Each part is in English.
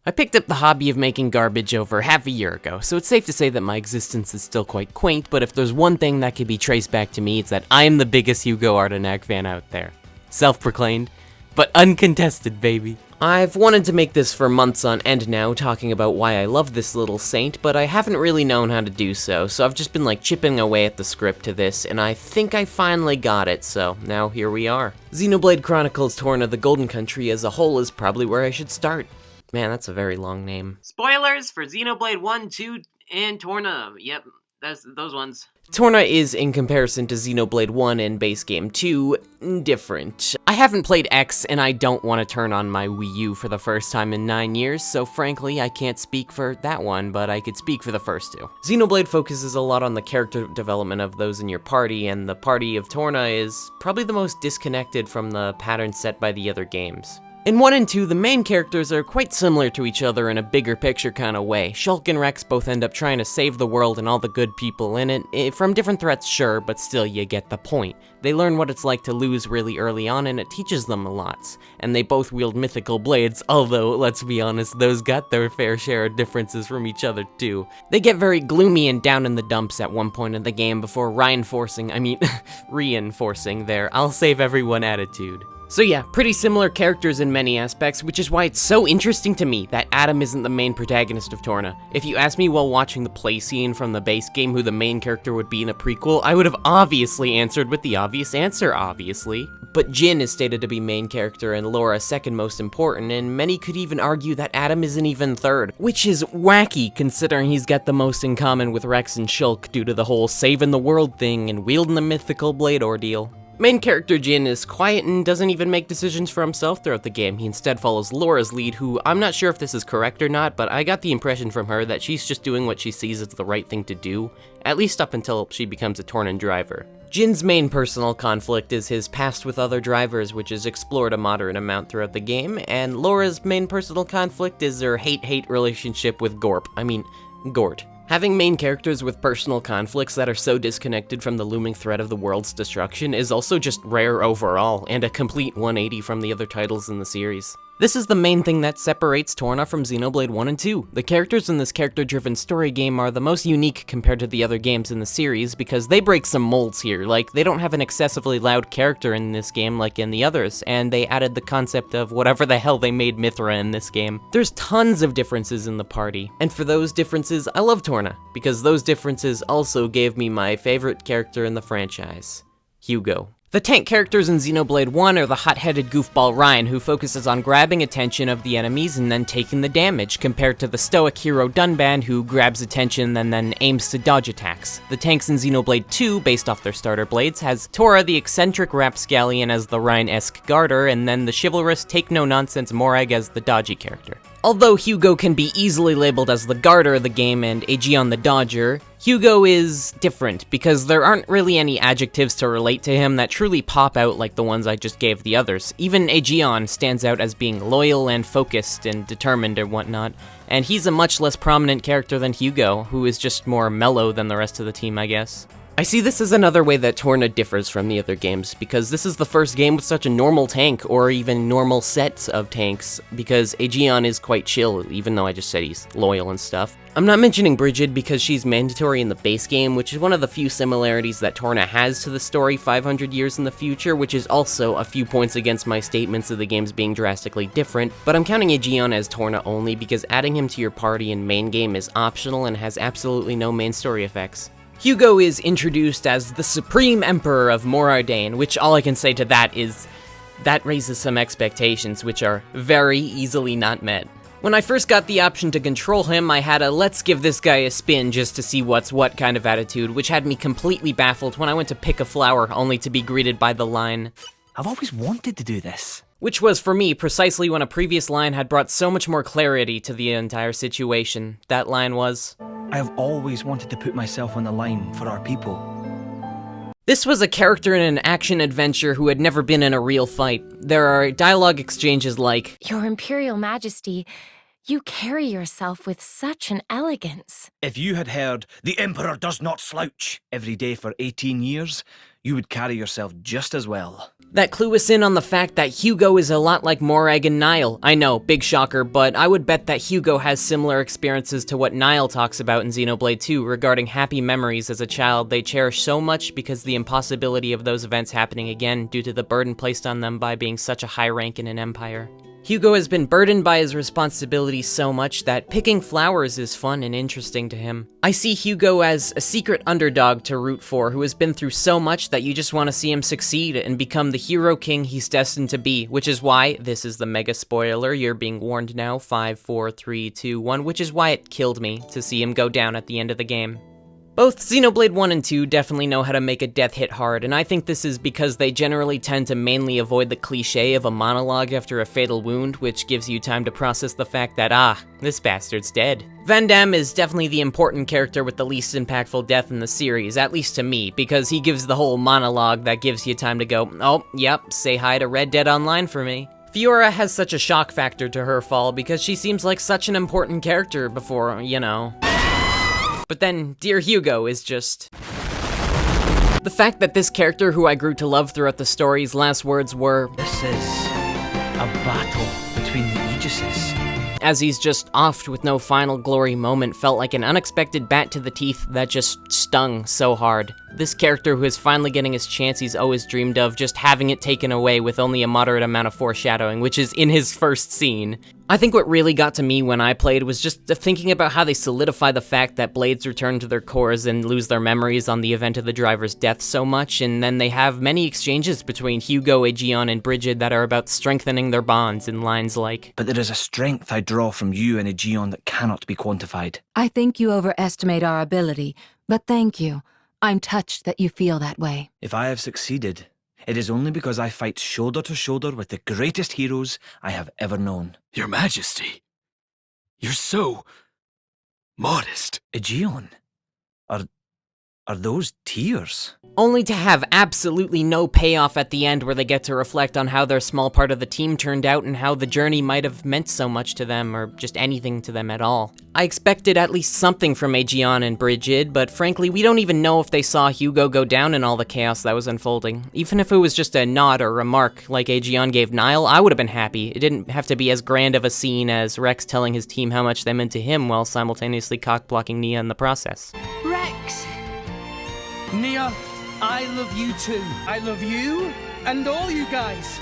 I picked up the hobby of making garbage over half a year ago, so it's safe to say that my existence is still quite quaint, but if there's one thing that can be traced back to me, it's that I am the biggest Hugo Ardanach fan out there. Self-proclaimed, but uncontested, baby. I've wanted to make this for months on end now, talking about why I love this little saint, but I haven't really known how to do so I've just been chipping away at the script to this, and I think I finally got it, so now here we are. Xenoblade Chronicles Torna the Golden Country as a whole is probably where I should start. Man, that's a very long name. Spoilers for Xenoblade 1, 2, and Torna. Yep, that's those ones. Torna is, in comparison to Xenoblade 1 and base game 2, different. I haven't played X, and I don't want to turn on my Wii U for the first time in 9 years, so frankly, I can't speak for that one, but I could speak for the first two. Xenoblade focuses a lot on the character development of those in your party, and the party of Torna is probably the most disconnected from the pattern set by the other games. In 1 and 2, the main characters are quite similar to each other in a bigger picture kind of way. Shulk and Rex both end up trying to save the world and all the good people in it, from different threats, sure, but still you get the point. They learn what it's like to lose really early on, and it teaches them a lot. And they both wield mythical blades, although, let's be honest, those got their fair share of differences from each other too. They get very gloomy and down in the dumps at one point in the game before reinforcing their I'll save everyone attitude. So yeah, pretty similar characters in many aspects, which is why it's so interesting to me that Adam isn't the main protagonist of Torna. If you asked me while watching the play scene from the base game who the main character would be in a prequel, I would have obviously answered with the obvious answer, obviously. But Jin is stated to be main character and Laura second most important, and many could even argue that Adam isn't even third, which is wacky considering he's got the most in common with Rex and Shulk due to the whole saving the world thing and wielding the mythical blade ordeal. Main character Jin is quiet and doesn't even make decisions for himself throughout the game. He instead follows Laura's lead, who I'm not sure if this is correct or not, but I got the impression from her that she's just doing what she sees as the right thing to do, at least up until she becomes a Tornan driver. Jin's main personal conflict is his past with other drivers, which is explored a moderate amount throughout the game, and Laura's main personal conflict is her hate-hate relationship with Gort. Having main characters with personal conflicts that are so disconnected from the looming threat of the world's destruction is also just rare overall, and a complete 180 from the other titles in the series. This is the main thing that separates Torna from Xenoblade 1 and 2. The characters in this character-driven story game are the most unique compared to the other games in the series because they break some molds here. They don't have an excessively loud character in this game like in the others, and they added the concept of whatever the hell they made Mithra in this game. There's tons of differences in the party, and for those differences, I love Torna, because those differences also gave me my favorite character in the franchise, Hugo. The tank characters in Xenoblade 1 are the hot-headed goofball Ryan, who focuses on grabbing attention of the enemies and then taking the damage, compared to the stoic hero Dunban, who grabs attention and then aims to dodge attacks. The tanks in Xenoblade 2, based off their starter blades, has Tora the eccentric rapscallion as the Ryan-esque Garter, and then the chivalrous take-no-nonsense Morag as the dodgy character. Although Hugo can be easily labeled as the Garter of the game and Aegeon the Dodger, Hugo is different because there aren't really any adjectives to relate to him that truly pop out like the ones I just gave the others. Even Aegeon stands out as being loyal and focused and determined or whatnot, and he's a much less prominent character than Hugo, who is just more mellow than the rest of the team, I guess. I see this as another way that Torna differs from the other games, because this is the first game with such a normal tank, or even normal set of tanks, because Aegeon is quite chill, even though I just said he's loyal and stuff. I'm not mentioning Brigid because she's mandatory in the base game, which is one of the few similarities that Torna has to the story 500 years in the future, which is also a few points against my statements of the games being drastically different, but I'm counting Aegeon as Torna only because adding him to your party in main game is optional and has absolutely no main story effects. Hugo is introduced as the Supreme Emperor of Morardain, which all I can say to that is, that raises some expectations which are very easily not met. When I first got the option to control him, I had a let's give this guy a spin just to see what's what kind of attitude, which had me completely baffled when I went to pick a flower only to be greeted by the line, "I've always wanted to do this." Which was, for me, precisely when a previous line had brought so much more clarity to the entire situation. That line was, "I have always wanted to put myself on the line for our people." This was a character in an action-adventure who had never been in a real fight. There are dialogue exchanges like, "Your Imperial Majesty, you carry yourself with such an elegance." If you had heard, "The Emperor does not slouch," every day for 18 years, you would carry yourself just as well. That clue us in on the fact that Hugo is a lot like Morag and Niall. I know, big shocker, but I would bet that Hugo has similar experiences to what Niall talks about in Xenoblade 2 regarding happy memories as a child they cherish so much because the impossibility of those events happening again due to the burden placed on them by being such a high rank in an empire. Hugo has been burdened by his responsibilities so much that picking flowers is fun and interesting to him. I see Hugo as a secret underdog to root for who has been through so much that you just want to see him succeed and become the hero king he's destined to be, which is why, this is the mega spoiler, you're being warned now, 5, 4, 3, 2, 1, which is why it killed me to see him go down at the end of the game. Both Xenoblade 1 and 2 definitely know how to make a death hit hard, and I think this is because they generally tend to mainly avoid the cliche of a monologue after a fatal wound, which gives you time to process the fact that, this bastard's dead. Van Damme is definitely the important character with the least impactful death in the series, at least to me, because he gives the whole monologue that gives you time to go, oh, yep, say hi to Red Dead Online for me. Fiora has such a shock factor to her fall because she seems like such an important character before, you know. But then, Dear Hugo is just... The fact that this character who I grew to love throughout the story's last words were, This is a battle between the Aegises. As he's just offed with no final glory moment felt like an unexpected bat to the teeth that just stung so hard. This character who is finally getting his chance he's always dreamed of, just having it taken away with only a moderate amount of foreshadowing, which is in his first scene. I think what really got to me when I played was just thinking about how they solidify the fact that blades return to their cores and lose their memories on the event of the driver's death so much, and then they have many exchanges between Hugo, Aegeon, and Brigid that are about strengthening their bonds in lines like, But there is a strength I draw from you and Aegeon that cannot be quantified. I think you overestimate our ability, but thank you. I'm touched that you feel that way. If I have succeeded, it is only because I fight shoulder to shoulder with the greatest heroes I have ever known. Your Majesty, you're so modest. Aegeon, are those tears? only to have absolutely no payoff at the end where they get to reflect on how their small part of the team turned out and how the journey might have meant so much to them, or just anything to them at all. I expected at least something from Aegeon and Brigid, but frankly, we don't even know if they saw Hugo go down in all the chaos that was unfolding. Even if it was just a nod or remark, like Aegeon gave Niall, I would have been happy. It didn't have to be as grand of a scene as Rex telling his team how much they meant to him while simultaneously cock-blocking Nia in the process. Rex! Nia, I love you too. I love you and all you guys.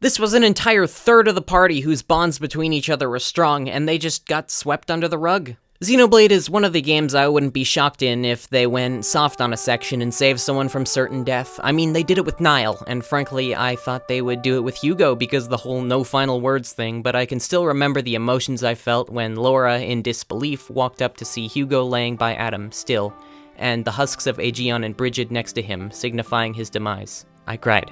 This was an entire third of the party whose bonds between each other were strong, and they just got swept under the rug. Xenoblade is one of the games I wouldn't be shocked in if they went soft on a section and saved someone from certain death. I mean, they did it with Niall, and frankly, I thought they would do it with Hugo because of the whole no final words thing, but I can still remember the emotions I felt when Laura, in disbelief, walked up to see Hugo laying by Adam, still, and the husks of Aegeon and Brigid next to him, signifying his demise. I cried.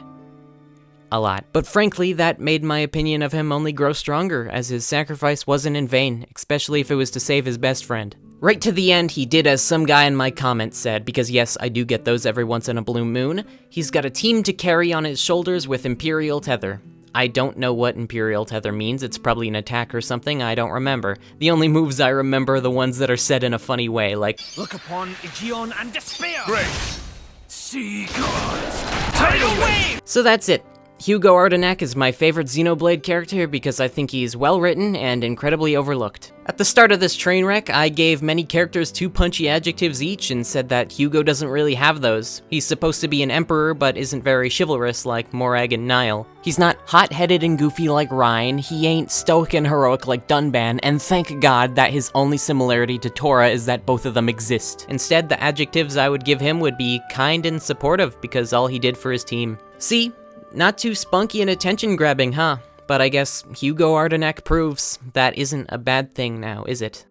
A lot. But frankly, that made my opinion of him only grow stronger, as his sacrifice wasn't in vain, especially if it was to save his best friend. Right to the end, he did as some guy in my comments said, because yes, I do get those every once in a blue moon. He's got a team to carry on his shoulders with Imperial Tether. I don't know what Imperial Tether means, it's probably an attack or something, I don't remember. The only moves I remember are the ones that are said in a funny way, like, Look upon Aegeon and despair. Great. See gods. Tidal wave. So that's it. Hugo Ardanach is my favorite Xenoblade character because I think he's well written and incredibly overlooked. At the start of this train wreck, I gave many characters 2 punchy adjectives each and said that Hugo doesn't really have those. He's supposed to be an emperor but isn't very chivalrous like Morag and Niall. He's not hot-headed and goofy like Ryan, he ain't stoic and heroic like Dunban, and thank God that his only similarity to Torna is that both of them exist. Instead, the adjectives I would give him would be kind and supportive because all he did for his team. See? Not too spunky and attention-grabbing, huh? But I guess Hugo Ardanach proves that isn't a bad thing now, is it?